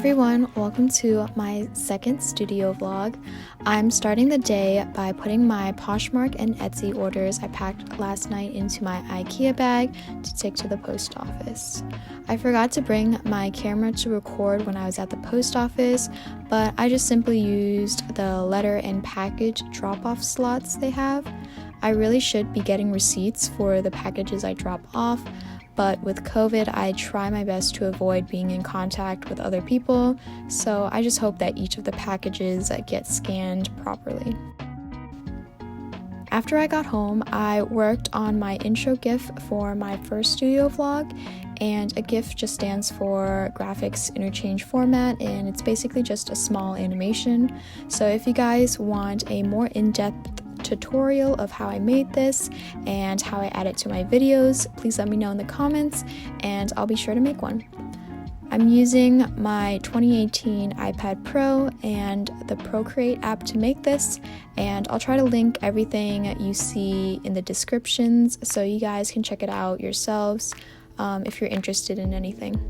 everyone, welcome to my second studio vlog. I'm starting the day by putting my Poshmark and Etsy orders I packed last night into my IKEA bag to take to the post office. I forgot to bring my camera to record when I was at the post office, but I just simply used the letter and package drop-off slots they have. I really should be getting receipts for the packages I drop off, but with COVID, I try my best to avoid being in contact with other people, so I just hope that each of the packages get scanned properly. After I got home, I worked on my intro GIF for my first studio vlog, and a GIF just stands for Graphics Interchange Format, and it's basically just a small animation. So if you guys want a more in-depth tutorial of how I made this and how I add it to my videos, please let me know in the comments and I'll be sure to make one. I'm using my 2018 iPad Pro and the Procreate app to make this, and I'll try to link everything you see in the descriptions so you guys can check it out yourselves if you're interested in anything.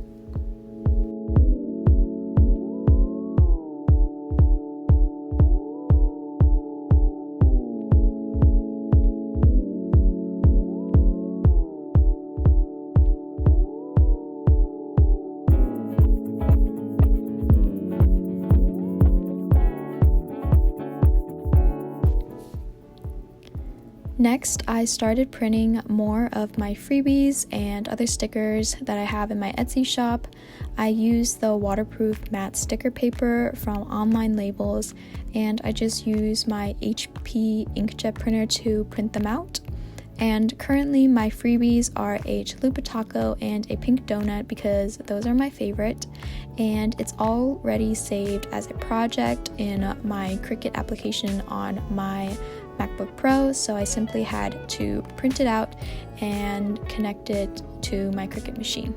Next, I started printing more of my freebies and other stickers that I have in my Etsy shop. I use the waterproof matte sticker paper from Online Labels, and I just use my HP inkjet printer to print them out. And currently my freebies are a chalupa taco and a pink donut because those are my favorite, and it's already saved as a project in my Cricut application on my MacBook Pro, so I simply had to print it out and connect it to my Cricut machine.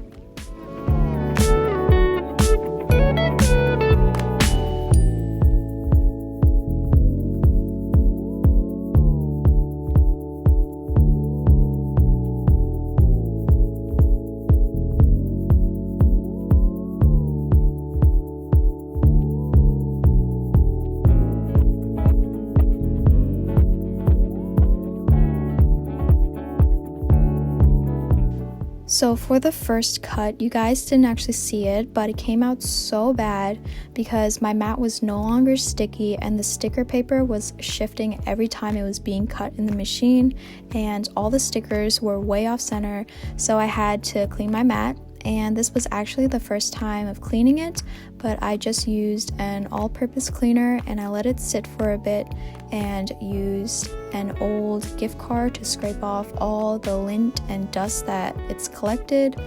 So for the first cut, you guys didn't actually see it, but it came out so bad because my mat was no longer sticky and the sticker paper was shifting every time it was being cut in the machine, and all the stickers were way off center, so I had to clean my mat. And this was actually the first time of cleaning it, but I just used an all-purpose cleaner and I let it sit for a bit and used an old gift card to scrape off all the lint and dust that it's collected.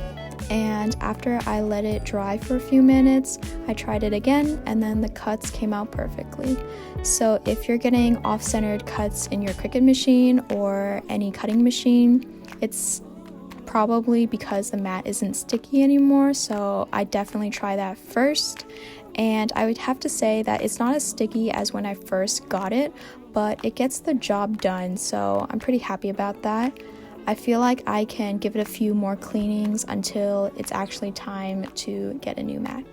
And after I let it dry for a few minutes, I tried it again, and then the cuts came out perfectly. So if you're getting off-centered cuts in your Cricut machine or any cutting machine, it's probably because the mat isn't sticky anymore, so I definitely try that first. And I would have to say that it's not as sticky as when I first got it, but it gets the job done, so I'm pretty happy about that. I feel like I can give it a few more cleanings until it's actually time to get a new mat.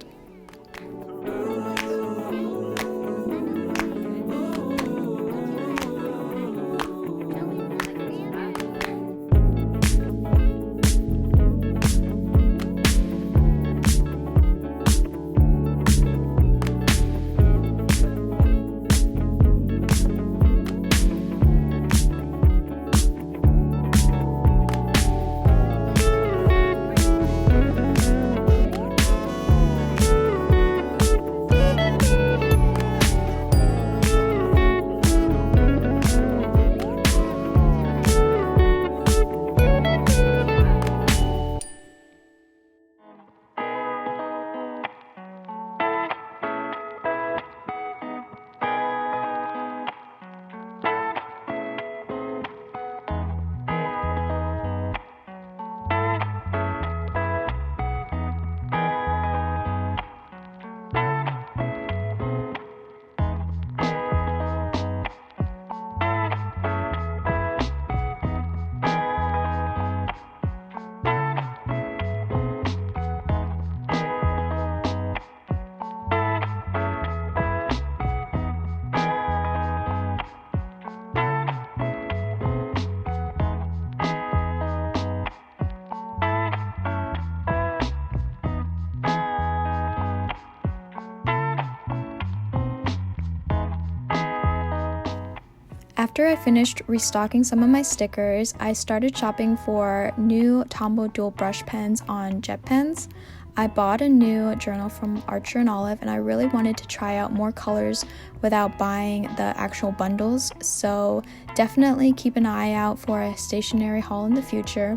after I finished restocking some of my stickers, I started shopping for new Tombow dual brush pens on jet pens. I bought a new journal from Archer and Olive, and I really wanted to try out more colors without buying the actual bundles, so definitely keep an eye out for a stationery haul in the future.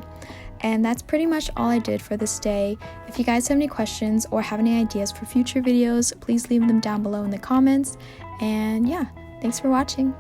And that's pretty much all I did for this day. If you guys have any questions or have any ideas for future videos, please leave them down below in the comments. And yeah, thanks for watching.